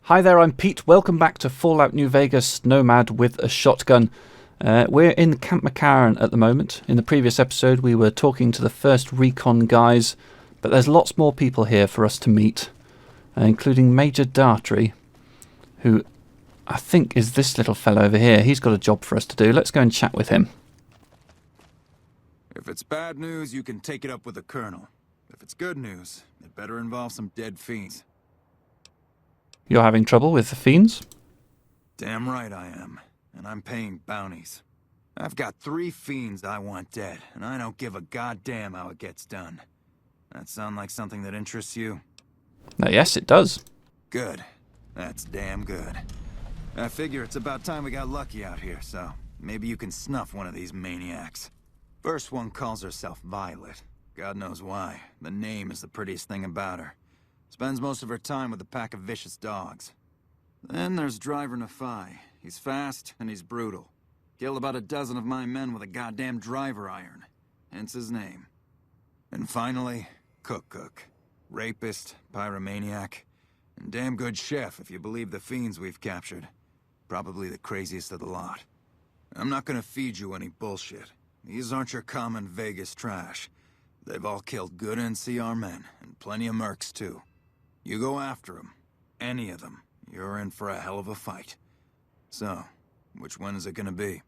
Hi there, I'm Pete. Welcome back to Fallout New Vegas Nomad with a Shotgun. We're in Camp McCarran at the moment. In the previous episode we were talking to the first recon guys, but there's lots more people here for us to meet, including Major Dartry, who I think is this little fellow over here. He's got a job for us to do. Let's go and chat with him. If it's bad news, you can take it up with the Colonel. If it's good news, it better involve some dead fiends. You're having trouble with the fiends? Damn right I am. And I'm paying bounties. I've got 3 fiends I want dead, and I don't give a goddamn how it gets done. That sound like something that interests you? Yes, it does. Good. That's damn good. I figure it's about time we got lucky out here, so maybe you can snuff one of these maniacs. First one calls herself Violet. God knows why. The name is the prettiest thing about her. Spends most of her time with a pack of vicious dogs. Then there's Driver Nephi. He's fast and he's brutal. Killed about a dozen of my men with a goddamn driver iron. Hence his name. And finally, Cook. Rapist, pyromaniac, and damn good chef if you believe the fiends we've captured. Probably the craziest of the lot. I'm not gonna feed you any bullshit. These aren't your common Vegas trash. They've all killed good NCR men, and plenty of mercs too. You go after them, any of them, you're in for a hell of a fight. So, which one is it gonna be?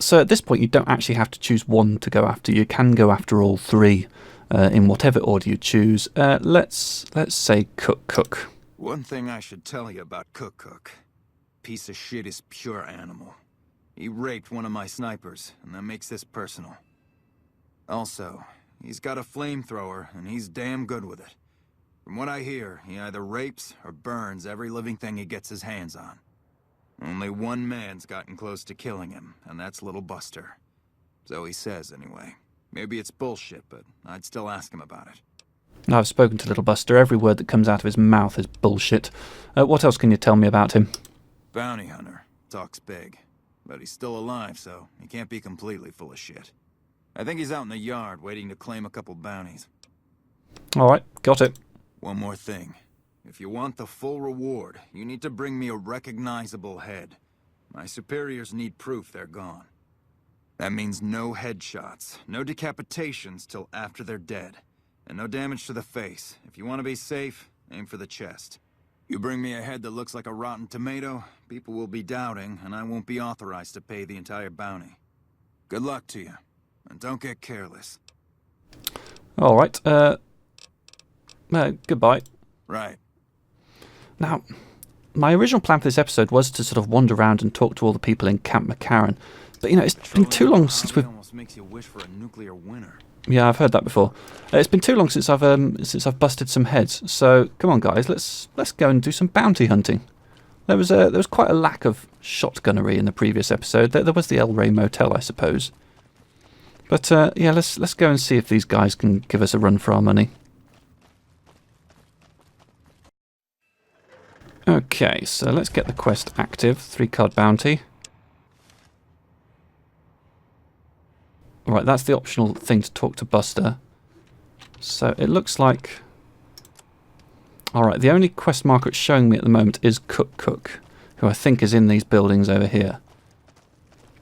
So at this point you don't actually have to choose one to go after. You can go after all 3 in whatever order you choose. Let's say Cook. One thing I should tell you about Cook. Piece of shit is pure animal. He raped one of my snipers, and that makes this personal. Also, he's got a flamethrower, and he's damn good with it. From what I hear, he either rapes or burns every living thing he gets his hands on. Only one man's gotten close to killing him, and that's Little Buster. So he says, anyway. Maybe it's bullshit, but I'd still ask him about it. I've spoken to Little Buster. Every word that comes out of his mouth is bullshit. What else can you tell me about him? Bounty hunter. Talks big. But he's still alive, so he can't be completely full of shit. I think he's out in the yard waiting to claim a couple bounties. Alright, got it. One more thing. If you want the full reward, you need to bring me a recognizable head. My superiors need proof they're gone. That means no headshots, no decapitations till after they're dead, and no damage to the face. If you want to be safe, aim for the chest. You bring me a head that looks like a rotten tomato, people will be doubting, and I won't be authorized to pay the entire bounty. Good luck to you, and don't get careless. Alright, goodbye. Right. Now, my original plan for this episode was to sort of wander around and talk to all the people in Camp McCarran. But, you know, it's been too long since we've... almost makes you wish for a nuclear winter. Yeah, I've heard that before. It's been too long since I've busted some heads. So, come on, guys, let's go and do some bounty hunting. There was quite a lack of shotgunnery in the previous episode. There was the El Rey Motel, I suppose. But, yeah, let's go and see if these guys can give us a run for our money. Okay, so let's get the quest active. 3-card bounty. Right, that's the optional thing to talk to Buster. So it looks like... Alright, the only quest marker it's showing me at the moment is Cook, who I think is in these buildings over here.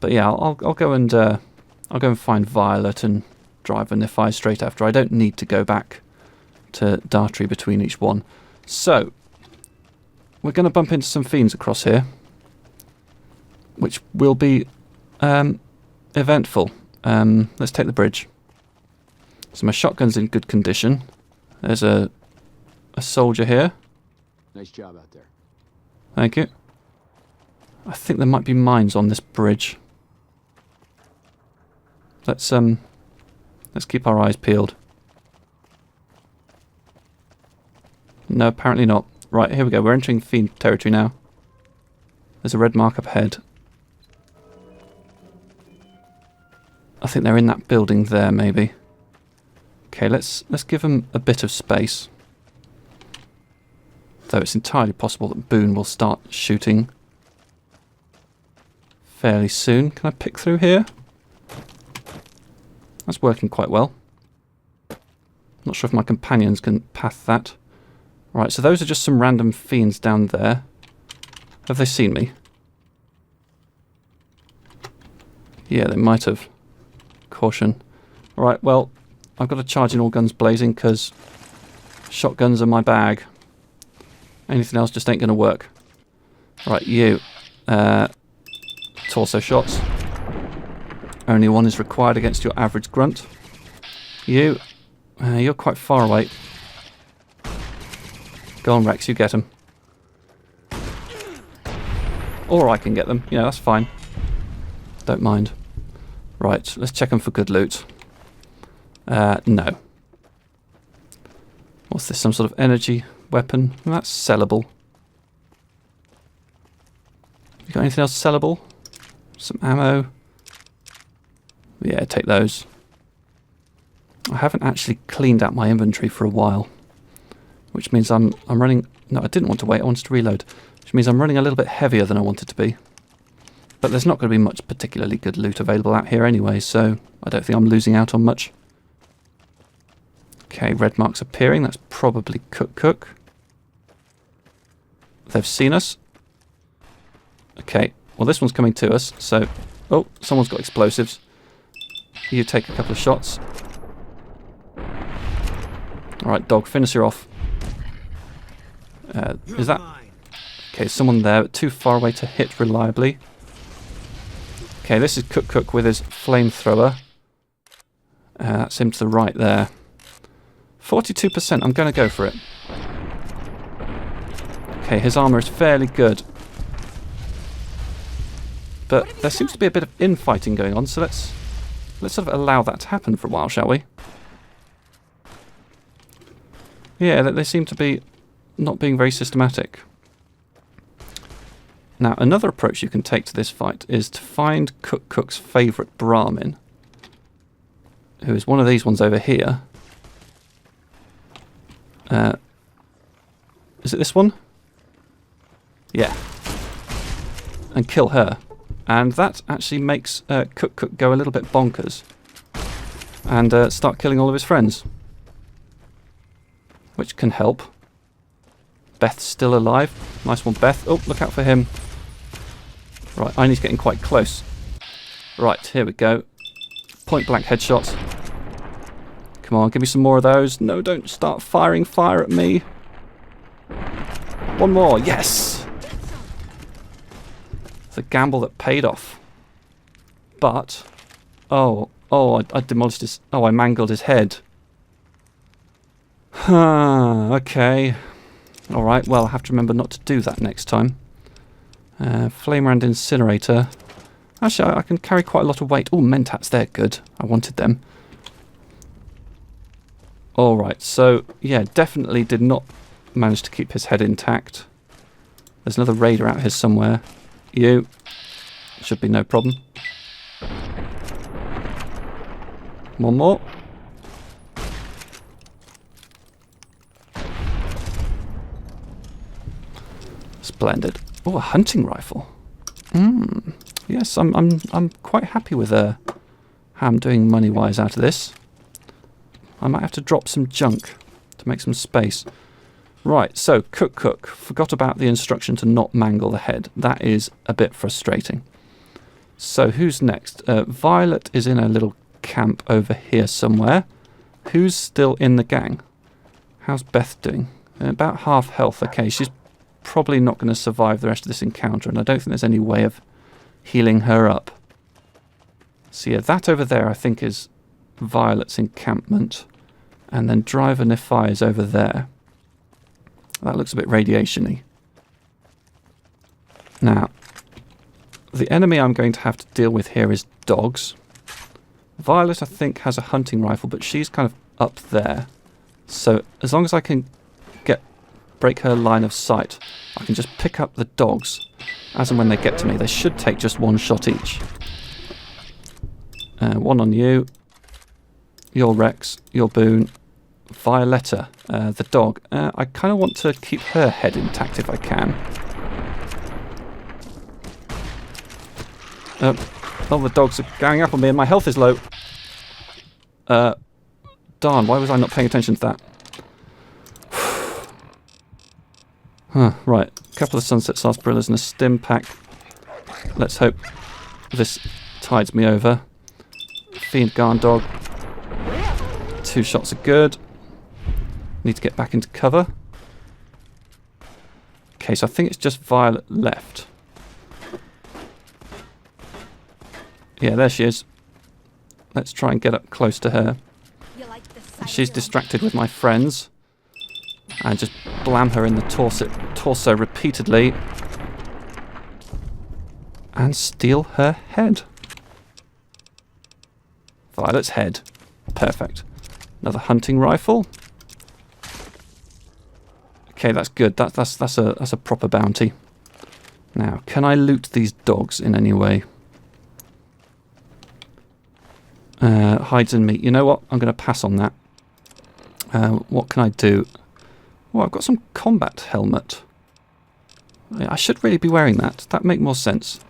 But yeah, I'll go and find Violet and Driver Nephi straight after. I don't need to go back to Dartry between each one. So, we're going to bump into some fiends across here, which will be eventful. Let's take the bridge. So my shotgun's in good condition. There's a soldier here. Nice job out there. Thank you. I think there might be mines on this bridge. Let's keep our eyes peeled. No, apparently not. Right, here we go. We're entering fiend territory now. There's a red mark up ahead. I think they're in that building there, maybe. Okay, let's give them a bit of space. Though it's entirely possible that Boone will start shooting fairly soon. Can I pick through here? That's working quite well. Not sure if my companions can path that. Right, so those are just some random fiends down there. Have they seen me? Yeah, they might have. Caution. Alright, well, I've got to charge in all guns blazing because shotguns are my bag. Anything else just ain't going to work. Right, you. Torso shots. Only one is required against your average grunt. You. You're quite far away. Go on, Rex, you get him. Or I can get them. Yeah, that's fine. Don't mind. Right, let's check them for good loot. No. What's this, some sort of energy weapon? That's sellable. You got anything else sellable? Some ammo? Yeah, take those. I haven't actually cleaned out my inventory for a while. Which means I'm running... No, I didn't want to wait, I wanted to reload. Which means I'm running a little bit heavier than I wanted to be. But there's not going to be much particularly good loot available out here anyway, so I don't think I'm losing out on much. Okay, red marks appearing. That's probably Cook. They've seen us. Okay, well this one's coming to us, so... Oh, someone's got explosives. You take a couple of shots. Alright, dog, finish her off. Is that... Okay, someone there, but too far away to hit reliably. Okay, this is Cook with his flamethrower. That's him to the right there. 42%, I'm going to go for it. Okay, his armour is fairly good. But there seems to be a bit of infighting going on, so let's sort of allow that to happen for a while, shall we? Yeah, they seem to be not being very systematic. Now, another approach you can take to this fight is to find Cook's favourite Brahmin, who is one of these ones over here. Is it this one? Yeah. And kill her. And that actually makes Cook go a little bit bonkers. And start killing all of his friends. Which can help. Beth's still alive. Nice one, Beth. Oh, look out for him. Right, Einie's getting quite close. Right, here we go. Point blank headshots. Come on, give me some more of those. No, don't start firing fire at me. One more, yes! It's a gamble that paid off. But, I demolished his... Oh, I mangled his head. Okay. Alright, well, I have to remember not to do that next time. Flamer and Incinerator. Actually, I can carry quite a lot of weight. Oh, Mentats, they're good. I wanted them. Alright, so, yeah, definitely did not manage to keep his head intact. There's another raider out here somewhere. You. Should be no problem. One more. Splendid. Oh, a hunting rifle. Yes, I'm quite happy with how I'm doing money-wise out of this. I might have to drop some junk to make some space. Right, so Cook. Forgot about the instruction to not mangle the head. That is a bit frustrating. So who's next? Violet is in a little camp over here somewhere. Who's still in the gang? How's Beth doing? About half health. Okay, she's probably not going to survive the rest of this encounter, and I don't think there's any way of healing her up. So yeah, that over there I think is Violet's encampment, and then Driver Nephi is over there. That looks a bit radiation-y. Now, the enemy I'm going to have to deal with here is dogs. Violet, I think, has a hunting rifle, but she's kind of up there. So as long as I can break her line of sight, I can just pick up the dogs as and when they get to me. They should take just one shot each. One on you. You're Rex. You're Boone. Violetta, the dog. I kind of want to keep her head intact if I can. Oh, the dogs are going up on me and my health is low. Darn, why was I not paying attention to that? Right, a couple of sunset sarsaparillas and a stim pack. Let's hope this tides me over. Fiend Garn Dog. 2 shots are good. Need to get back into cover. Okay, so I think it's just Violet left. Yeah, there she is. Let's try and get up close to her. She's distracted with my friends. And just blam her in the torso repeatedly. And steal her head. Violet's head. Perfect. Another hunting rifle. Okay, that's good. That's a proper bounty. Now, can I loot these dogs in any way? Hides and meat. You know what? I'm going to pass on that. What can I do? Well, I've got some combat helmet. I should really be wearing that. That'd make more sense.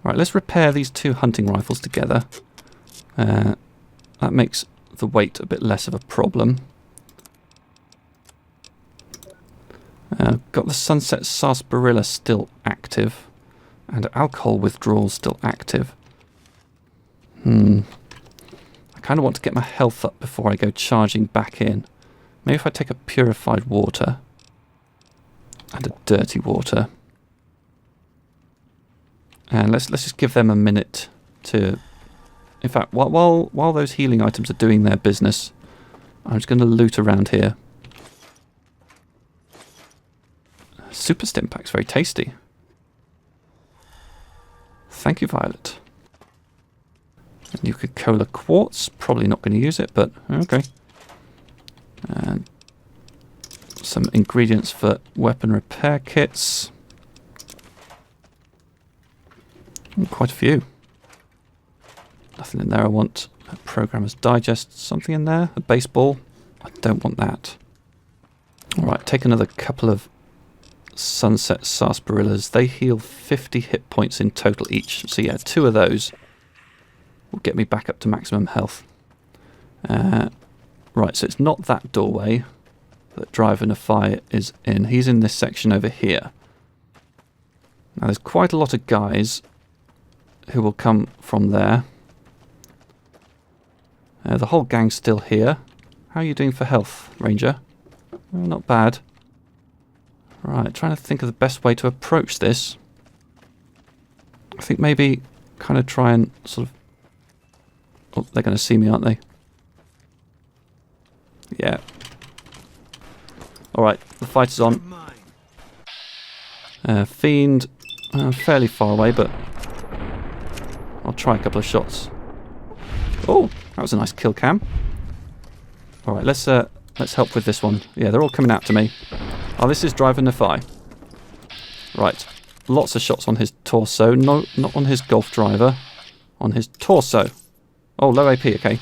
Right, let's repair these 2 hunting rifles together. That makes the weight a bit less of a problem. Got the sunset sarsaparilla still active. And alcohol withdrawal still active. I kind of want to get my health up before I go charging back in. Maybe if I take a purified water. And a dirty water. And let's just give them a minute to... In fact, while those healing items are doing their business, I'm just going to loot around here. Super stim pack's very tasty. Thank you, Violet. Nuka-Cola quartz. Probably not going to use it, but okay. And some ingredients for weapon repair kits. Quite a few. Nothing in there I want. A Programmer's Digest. Something in there. A baseball. I don't want that. Alright, take another couple of sunset sarsaparillas. They heal 50 hit points in total each. So yeah, 2 of those will get me back up to maximum health. Right, so it's not that doorway that Driver Nafai is in. He's in this section over here. Now there's quite a lot of guys who will come from there. The whole gang's still here. How are you doing for health, Ranger? Well, not bad. Right, trying to think of the best way to approach this. I think maybe kind of try and sort of... Oh, they're going to see me, aren't they? Yeah. Alright, the fight is on. Fiend, fairly far away, but I'll try a couple of shots. Oh, that was a nice kill cam. Alright, let's help with this one. Yeah, they're all coming out to me. Oh, this is Driver Nafai. Right, lots of shots on his torso. No, not on his golf driver. On his torso. Oh, low AP, okay.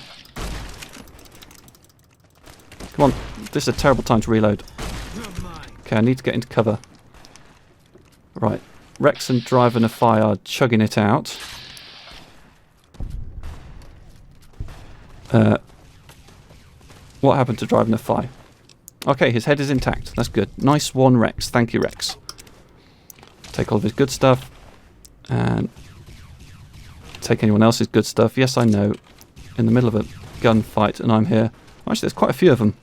Come on, this is a terrible time to reload. Okay, I need to get into cover. Right, Rex and Driver Nafai are chugging it out. What happened to Driver Nafai? Okay, his head is intact. That's good. Nice one, Rex. Thank you, Rex. Take all of his good stuff. And take anyone else's good stuff. Yes, I know. In the middle of a gunfight and I'm here. Actually, there's quite a few of them.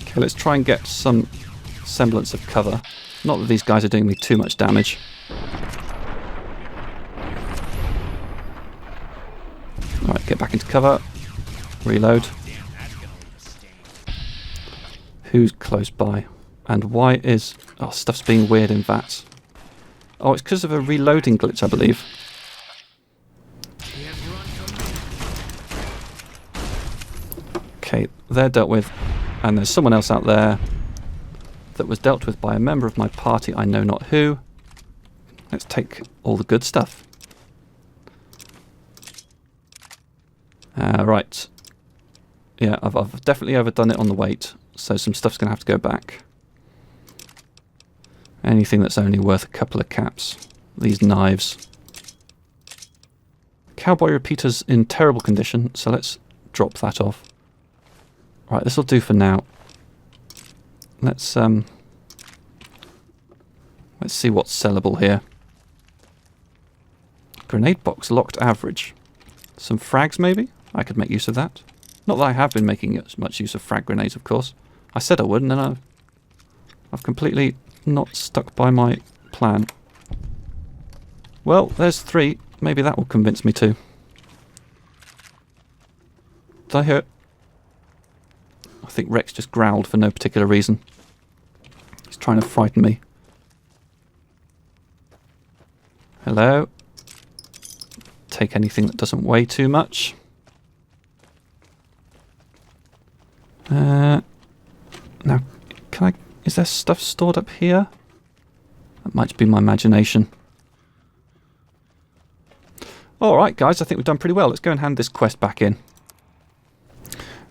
Okay, let's try and get some semblance of cover. Not that these guys are doing me too much damage. Alright, get back into cover. Reload. Who's close by? And why is... Oh, stuff's being weird in VATS. Oh, it's because of a reloading glitch, I believe. Okay, they're dealt with. And there's someone else out there that was dealt with by a member of my party, I know not who. Let's take all the good stuff. Right. Yeah, I've definitely overdone it on the weight, so some stuff's going to have to go back. Anything that's only worth a couple of caps. These knives. Cowboy repeater's in terrible condition, so let's drop that off. Right, this will do for now. Let's Let's see what's sellable here. Grenade box, locked average. Some frags maybe? I could make use of that. Not that I have been making much use of frag grenades, of course. I said I would, and then I've completely not stuck by my plan. Well, there's 3. Maybe that will convince me too. Did I hear it? I think Rex just growled for no particular reason. He's trying to frighten me. Hello? Take anything that doesn't weigh too much. Now, can I... Is there stuff stored up here? That might be my imagination. Alright guys, I think we've done pretty well. Let's go and hand this quest back in.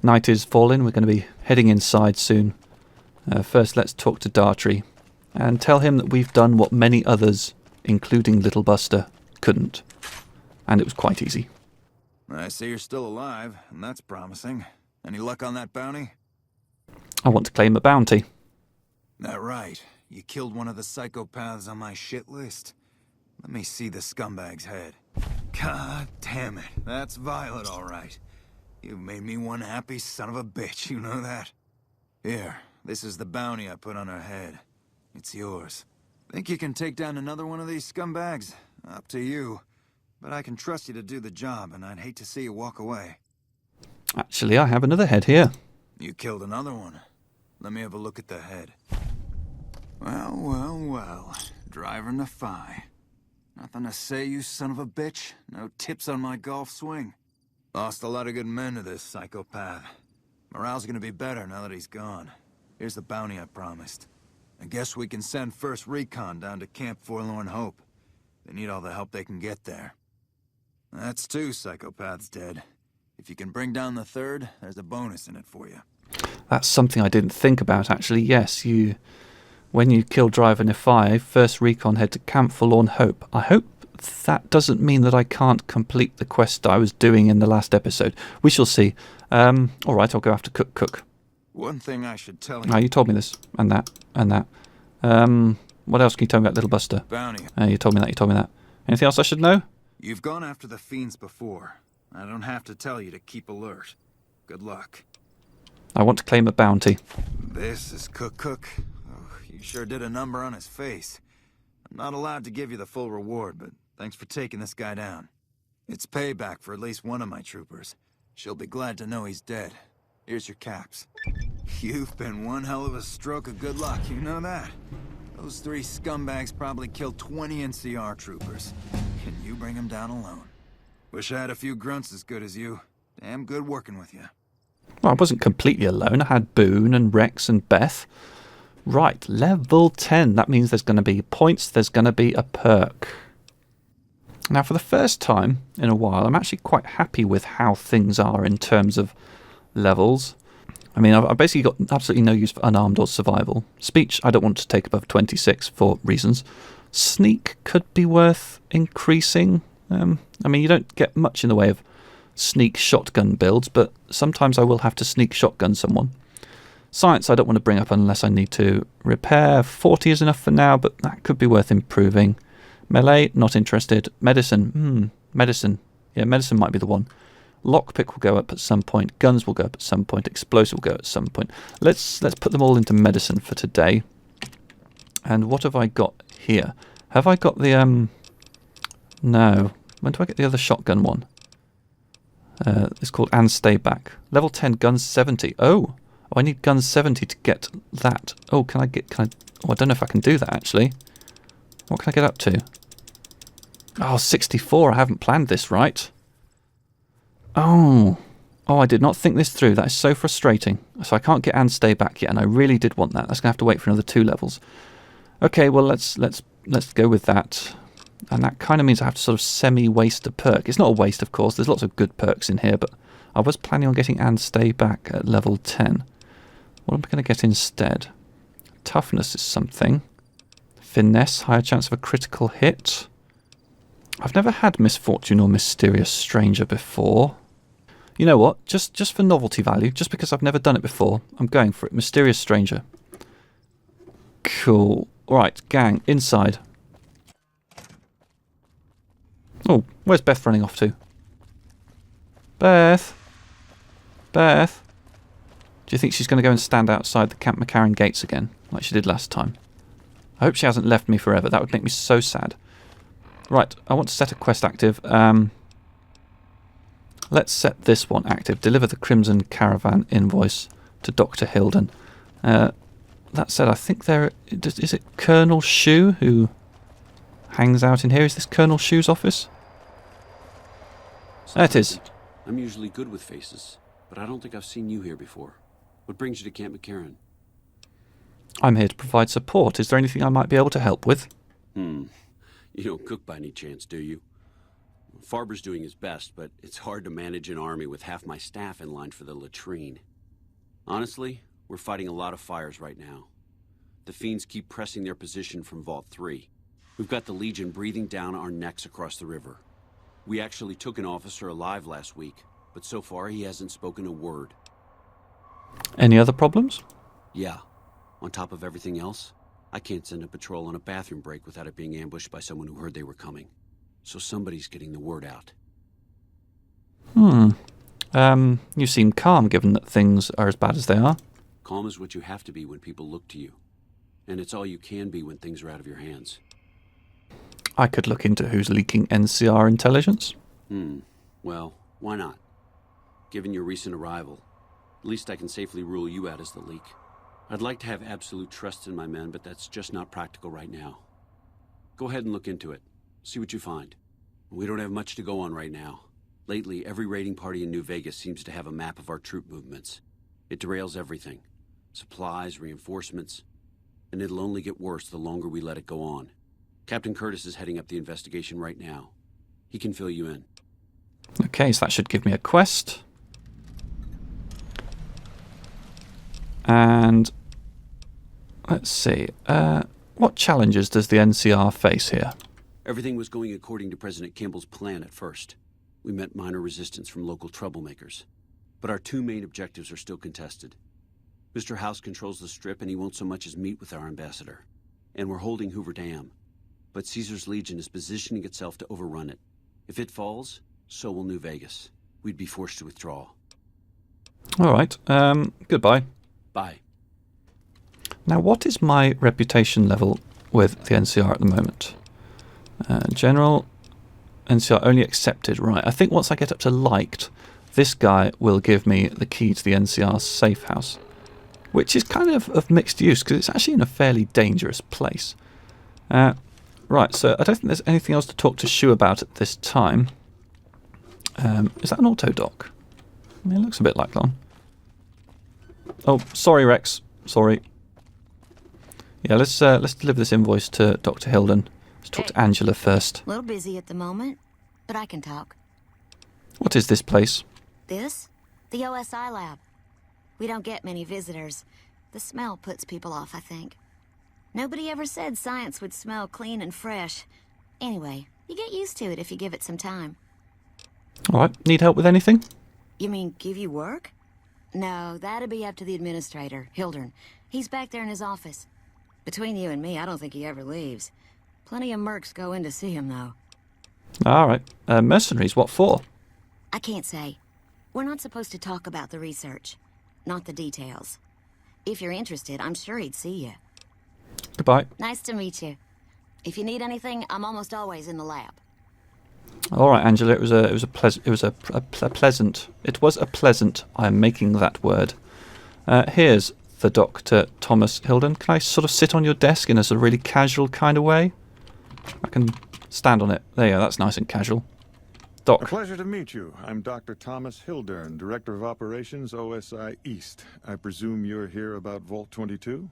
Night is falling. We're going to be heading inside soon. First, let's talk to Dartrey and tell him that we've done what many others, including Little Buster, couldn't. And it was quite easy. I see you're still alive, and that's promising. Any luck on that bounty? I want to claim a bounty. That right. You killed one of the psychopaths on my shit list. Let me see the scumbag's head. God damn it. That's Violet, all right. You've made me one happy son of a bitch, you know that? Here, this is the bounty I put on her head. It's yours. Think you can take down another one of these scumbags? Up to you. But I can trust you to do the job, and I'd hate to see you walk away. Actually, I have another head here. You killed another one. Let me have a look at the head. Well, well, well. Driver Nephi. Nothing to say, you son of a bitch? No tips on my golf swing? Lost a lot of good men to this psychopath. Morale's gonna be better now that he's gone. Here's the bounty I promised. I guess we can send first recon down to Camp Forlorn Hope. They need all the help they can get there. That's 2 psychopaths dead. If you can bring down the 3rd, there's a bonus in it for you. That's something I didn't think about, actually. Yes, when you kill Driver Nephi, first recon head to Camp Forlorn Hope. I hope that doesn't mean that I can't complete the quest I was doing in the last episode. We shall see. Alright, I'll go after Cook. One thing I should tell you... Oh, you told me this, and that, and that. What else can you tell me about Little Buster? Bounty. You told me that. Anything else I should know? You've gone after the fiends before. I don't have to tell you to keep alert. Good luck. I want to claim a bounty. This is Cook. Oh, you sure did a number on his face. I'm not allowed to give you the full reward, but thanks for taking this guy down. It's payback for at least one of my troopers. She'll be glad to know he's dead. Here's your caps. You've been one hell of a stroke of good luck, you know that? Those 3 scumbags probably killed 20 NCR troopers. Can you bring them down alone? Wish I had a few grunts as good as you. Damn good working with you. Well, I wasn't completely alone. I had Boone and Rex and Beth. Right, level 10. That means there's going to be points, there's going to be a perk. Now, for the first time in a while, I'm actually quite happy with how things are in terms of levels. I mean, I've basically got absolutely no use for unarmed or survival. Speech, I don't want to take above 26 for reasons. Sneak could be worth increasing. I mean, you don't get much in the way of sneak shotgun builds, but sometimes I will have to sneak shotgun someone. Science I don't want to bring up unless I need to. Repair, 40 is enough for now, but that could be worth improving. Melee, not interested. Medicine, medicine. Yeah, medicine might be the one. Lockpick will go up at some point. Guns will go up at some point. Explosive will go at some point. Let's put them all into medicine for today. And what have I got here? Have I got the No. When do I get the other shotgun one? It's called And Stay Back. Level 10, guns 70. Oh, I need guns 70 to get that. Oh, I don't know if I can do that actually. What can I get up to? Oh, 64. I haven't planned this right. Oh, I did not think this through. That is so frustrating. So I can't get And Stay Back yet, and I really did want that. That's going to have to wait for another 2 levels. Okay, well, let's go with that. And that kind of means I have to sort of semi-waste a perk. It's not a waste, of course. There's lots of good perks in here, but I was planning on getting And Stay Back at level 10. What am I going to get instead? Toughness is something. Finesse, higher chance of a critical hit. I've never had Misfortune or Mysterious Stranger before. You know what? Just for novelty value, just because I've never done it before, I'm going for it. Mysterious Stranger. Cool. Right, gang, inside. Oh, where's Beth running off to? Beth? Beth? Do you think she's going to go and stand outside the Camp McCarran gates again, like she did last time? I hope she hasn't left me forever. That would make me so sad. Right, I want to set a quest active. Let's set this one active. Deliver the Crimson Caravan invoice to Dr. Hilden. That said, I think there... Is it Colonel Shue who hangs out in here? Is this Colonel Shue's office? There it is. I'm usually good with faces, but I don't think I've seen you here before. What brings you to Camp McCarran? I'm here to provide support. Is there anything I might be able to help with? You don't cook by any chance, do you? Farber's doing his best, but it's hard to manage an army with half my staff in line for the latrine. Honestly, we're fighting a lot of fires right now. The fiends keep pressing their position from Vault 3. We've got the Legion breathing down our necks across the river. We actually took an officer alive last week, but so far he hasn't spoken a word. Any other problems? Yeah. On top of everything else, I can't send a patrol on a bathroom break without it being ambushed by someone who heard they were coming. So somebody's getting the word out. You seem calm given that things are as bad as they are. Calm is what you have to be when people look to you. And it's all you can be when things are out of your hands. I could look into who's leaking NCR intelligence. Well, why not? Given your recent arrival, at least I can safely rule you out as the leak. I'd like to have absolute trust in my men, but that's just not practical right now. Go ahead and look into it. See what you find. We don't have much to go on right now. Lately, every raiding party in New Vegas seems to have a map of our troop movements. It derails everything. Supplies, reinforcements. And it'll only get worse the longer we let it go on. Captain Curtis is heading up the investigation right now. He can fill you in. Okay, so that should give me a quest. And let's see. What challenges does the NCR face here? Everything was going according to President Kimball's plan at first. We met minor resistance from local troublemakers. But our two main objectives are still contested. Mr. House controls the Strip and he won't so much as meet with our ambassador. And we're holding Hoover Dam. But Caesar's Legion is positioning itself to overrun it. If it falls, so will New Vegas. We'd be forced to withdraw. All right. Goodbye. Bye. Now, what is my reputation level with the NCR at the moment? General, NCR only accepted. Right. I think once I get up to liked, this guy will give me the key to the NCR's safe house, which is kind of mixed use because it's actually in a fairly dangerous place. Right, so I don't think there's anything else to talk to Shu about at this time. Is that an auto dock? I mean, it looks a bit like one. Oh, sorry, Rex. Sorry. Yeah, let's deliver this invoice to Dr. Hilden. Let's talk to Angela first. A little busy at the moment, but I can talk. What is this place? This? The OSI lab. We don't get many visitors. The smell puts people off, I think. Nobody ever said science would smell clean and fresh. Anyway, you get used to it if you give it some time. All right, need help with anything? You mean give you work? No, that'd be up to the administrator, Hildern. He's back there in his office. Between you and me, I don't think he ever leaves. Plenty of mercs go in to see him, though. All right. Mercenaries, what for? I can't say. We're not supposed to talk about the research. Not the details. If you're interested, I'm sure he'd see you. Goodbye. Nice to meet you. If you need anything, I'm almost always in the lab. All right, Angela. It was a pleasant. I am making that word. Here's the Dr. Thomas Hilden. Can I sort of sit on your desk in a sort of really casual kind of way? I can stand on it. There you go. That's nice and casual. Doc. A pleasure to meet you. I'm Dr. Thomas Hildern, Director of Operations, OSI East. I presume you're here about Vault 22?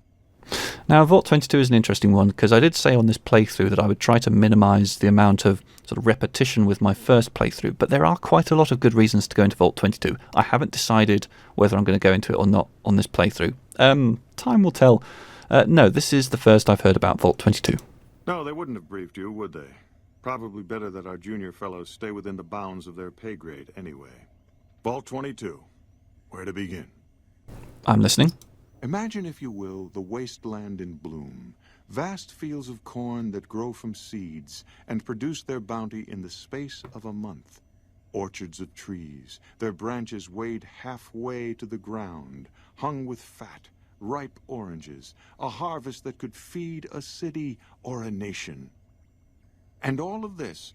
Now, Vault 22 is an interesting one because I did say on this playthrough that I would try to minimise the amount of sort of repetition with my first playthrough, but there are quite a lot of good reasons to go into Vault 22. I haven't decided whether I'm going to go into it or not on this playthrough. Time will tell. No, this is the first I've heard about Vault 22. No, they wouldn't have briefed you, would they? Probably better that our junior fellows stay within the bounds of their pay grade anyway. Vault 22. Where to begin? I'm listening. Imagine, if you will, the wasteland in bloom. Vast fields of corn that grow from seeds and produce their bounty in the space of a month. Orchards of trees, their branches weighed halfway to the ground, hung with fat, ripe oranges, a harvest that could feed a city or a nation. And all this,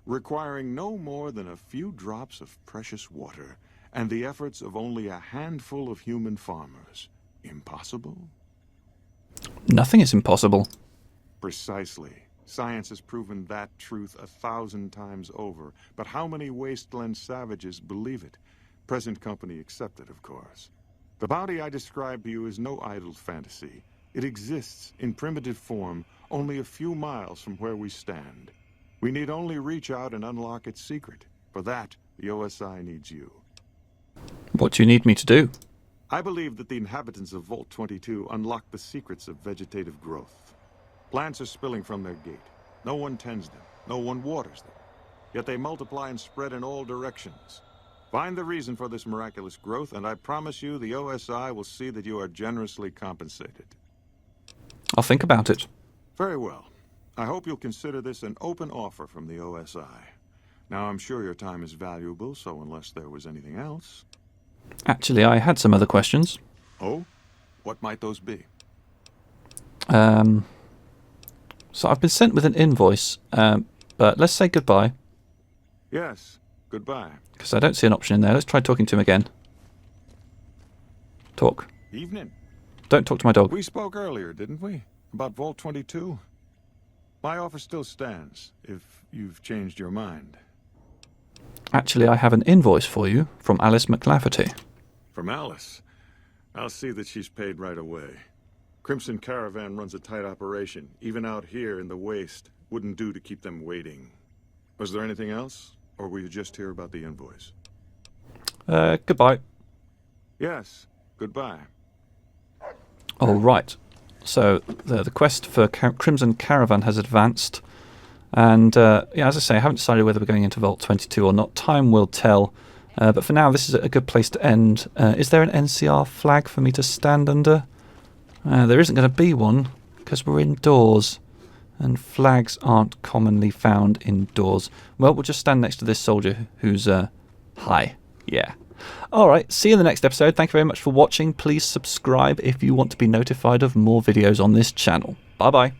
requiring no more than a few drops of precious water and the efforts of only a handful of human farmers. Impossible? Nothing is impossible. Precisely. Science has proven that truth 1,000 times over. But how many wasteland savages believe it? Present company accepted, of course. The bounty I described to you is no idle fantasy. It exists in primitive form only a few miles from where we stand. We need only reach out and unlock its secret. For that, the OSI needs you. What do you need me to do? I believe that the inhabitants of Vault 22 unlock the secrets of vegetative growth. Plants are spilling from their gate. No one tends them. No one waters them. Yet they multiply and spread in all directions. Find the reason for this miraculous growth, and I promise you the OSI will see that you are generously compensated. I'll think about it. Very well. I hope you'll consider this an open offer from the OSI. Now, I'm sure your time is valuable, so unless there was anything else... Actually, I had some other questions. Oh? What might those be? So I've been sent with an invoice, but let's say goodbye. Yes, goodbye. Because I don't see an option in there. Let's try talking to him again. Talk. Evening. Don't talk to my dog. We spoke earlier, didn't we? About Vault 22? My offer still stands, if you've changed your mind. Actually, I have an invoice for you from Alice McLafferty. From Alice? I'll see that she's paid right away. Crimson Caravan runs a tight operation. Even out here in the waste, wouldn't do to keep them waiting. Was there anything else? Or were you just here about the invoice? Goodbye. Yes, goodbye. All right. So the quest for Crimson Caravan has advanced. And, yeah, as I say, I haven't decided whether we're going into Vault 22 or not. Time will tell. But for now, this is a good place to end. Is there an NCR flag for me to stand under? There isn't going to be one, because we're indoors. And flags aren't commonly found indoors. Well, we'll just stand next to this soldier who's, high. Yeah. Alright, see you in the next episode. Thank you very much for watching. Please subscribe if you want to be notified of more videos on this channel. Bye-bye.